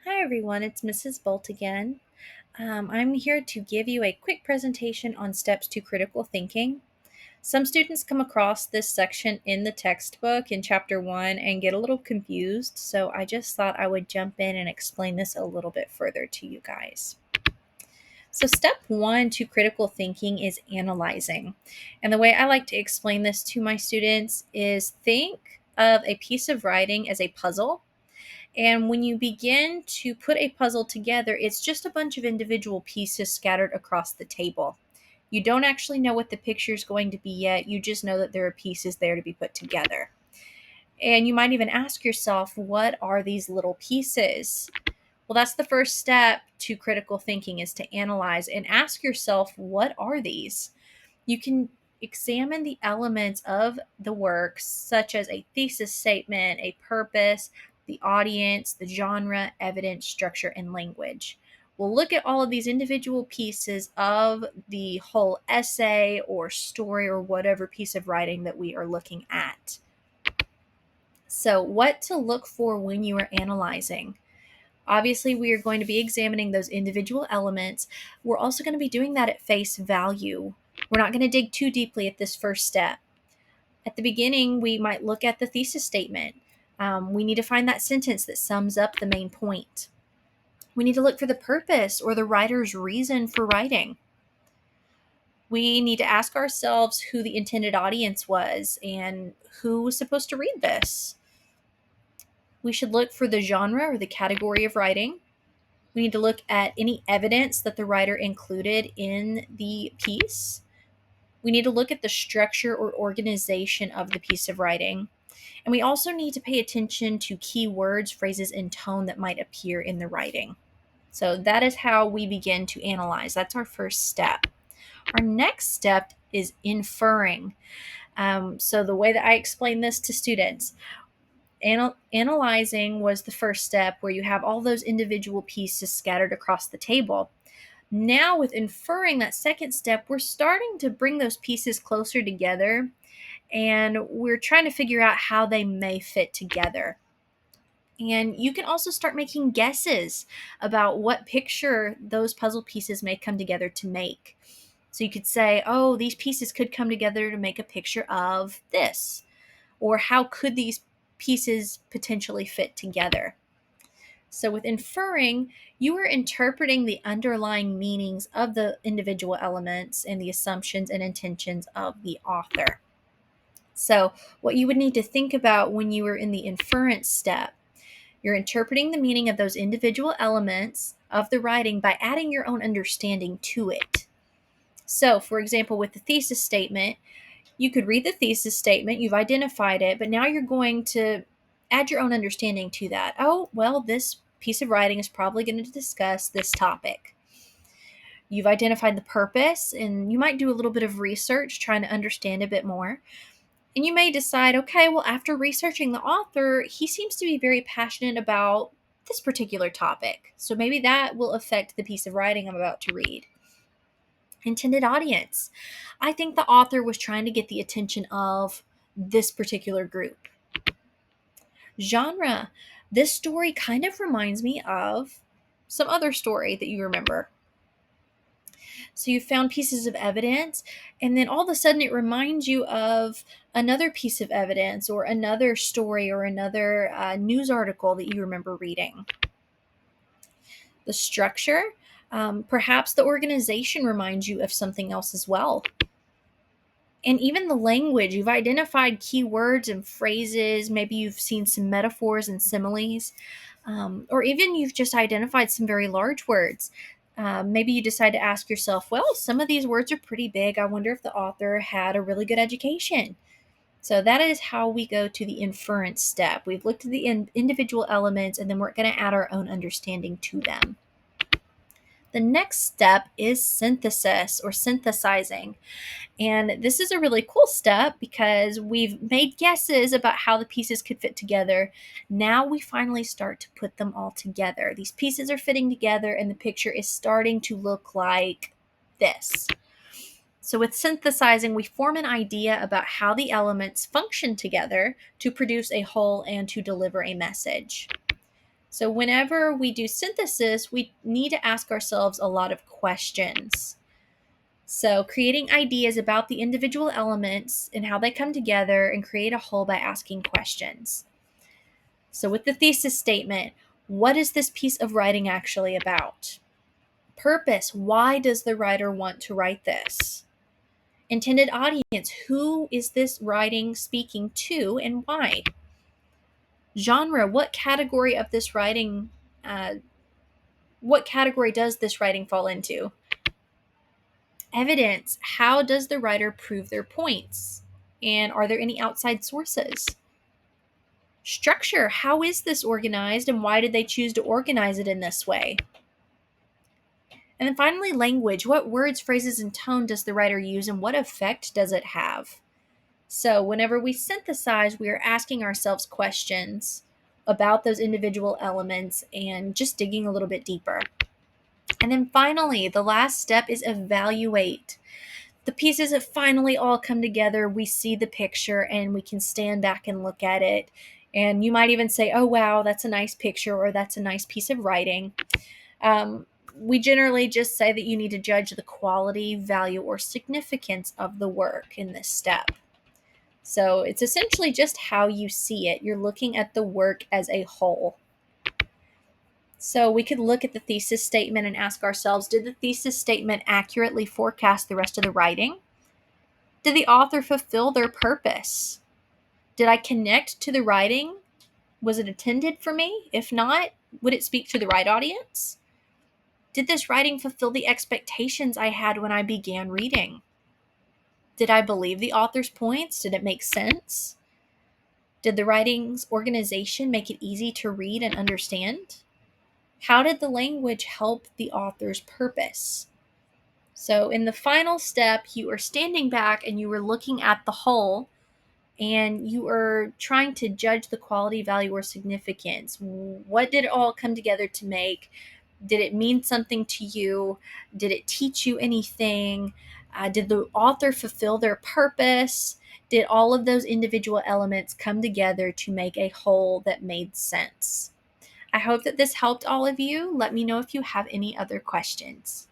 Hi everyone, it's Mrs. Bolt again. I'm here to give you a quick presentation on steps to critical thinking. Some students come across this section in the textbook in chapter 1 and get a little confused, so I just thought I would jump in and explain this a little bit further to you guys. So, step 1 to critical thinking is analyzing. And the way I like to explain this to my students is think of a piece of writing as a puzzle. And when you begin to put a puzzle together, it's just a bunch of individual pieces scattered across the table. You don't actually know what the picture is going to be yet. You just know that there are pieces there to be put together. And you might even ask yourself, what are these little pieces? Well, that's the first step to critical thinking is to analyze and ask yourself, what are these? You can examine the elements of the work, such as a thesis statement, a purpose, the audience, the genre, evidence, structure, and language. We'll look at all of these individual pieces of the whole essay or story or whatever piece of writing that we are looking at. So, what to look for when you are analyzing? Obviously, we are going to be examining those individual elements. We're also going to be doing that at face value. We're not going to dig too deeply at this first step. At the beginning, we might look at the thesis statement. We need to find that sentence that sums up the main point. We need to look for the purpose or the writer's reason for writing. We need to ask ourselves who the intended audience was and who was supposed to read this. We should look for the genre or the category of writing. We need to look at any evidence that the writer included in the piece. We need to look at the structure or organization of the piece of writing. And we also need to pay attention to key words, phrases, and tone that might appear in the writing. So that is how we begin to analyze. That's our first step. Our next step is inferring. So the way that I explain this to students, analyzing was the first step where you have all those individual pieces scattered across the table. Now, with inferring, that second step, we're starting to bring those pieces closer together and we're trying to figure out how they may fit together. And you can also start making guesses about what picture those puzzle pieces may come together to make. So you could say, oh, these pieces could come together to make a picture of this. Or how could these pieces potentially fit together? So, with inferring, you are interpreting the underlying meanings of the individual elements and the assumptions and intentions of the author. So, what you would need to think about when you are in the inference step, you're interpreting the meaning of those individual elements of the writing by adding your own understanding to it. So, for example, with the thesis statement, you could read the thesis statement, you've identified it, but now you're going to add your own understanding to that. Oh, well, this piece of writing is probably going to discuss this topic. You've identified the purpose, and you might do a little bit of research trying to understand a bit more. And you may decide, okay, well, after researching the author, he seems to be very passionate about this particular topic. So maybe that will affect the piece of writing I'm about to read. Intended audience. I think the author was trying to get the attention of this particular group. Genre. This story kind of reminds me of some other story that you remember. So you found pieces of evidence, and then all of a sudden it reminds you of another piece of evidence or another story or another news article that you remember reading. The structure. Perhaps the organization reminds you of something else as well. And even the language, you've identified key words and phrases. Maybe you've seen some metaphors and similes, or even you've just identified some very large words. Maybe you decide to ask yourself, well, some of these words are pretty big. I wonder if the author had a really good education. So that is how we go to the inference step. We've looked at the individual elements, and then we're going to add our own understanding to them. The next step is synthesis or synthesizing. And this is a really cool step because we've made guesses about how the pieces could fit together. Now we finally start to put them all together. These pieces are fitting together and the picture is starting to look like this. So with synthesizing, we form an idea about how the elements function together to produce a whole and to deliver a message. So whenever we do synthesis, we need to ask ourselves a lot of questions. So creating ideas about the individual elements and how they come together and create a whole by asking questions. So with the thesis statement, what is this piece of writing actually about? Purpose, why does the writer want to write this? Intended audience, who is this writing speaking to and why? Genre, what category does this writing fall into? Evidence, how does the writer prove their points? And are there any outside sources? Structure, how is this organized and why did they choose to organize it in this way? And then finally, language, what words, phrases, and tone does the writer use and what effect does it have? So whenever we synthesize, we are asking ourselves questions about those individual elements and just digging a little bit deeper. And then finally, the last step is evaluate. The pieces have finally all come together. We see the picture and we can stand back and look at it. And you might even say, oh, wow, that's a nice picture or that's a nice piece of writing. We generally just say that you need to judge the quality, value, or significance of the work in this step. So it's essentially just how you see it. You're looking at the work as a whole. So we could look at the thesis statement and ask ourselves, did the thesis statement accurately forecast the rest of the writing? Did the author fulfill their purpose? Did I connect to the writing? Was it intended for me? If not, would it speak to the right audience? Did this writing fulfill the expectations I had when I began reading? Did I believe the author's points? Did it make sense? Did the writing's organization make it easy to read and understand? How did the language help the author's purpose? So in the final step, you are standing back and you are looking at the whole and you are trying to judge the quality, value, or significance. What did it all come together to make? Did it mean something to you? Did it teach you anything? Did the author fulfill their purpose? Did all of those individual elements come together to make a whole that made sense? I hope that this helped all of you. Let me know if you have any other questions.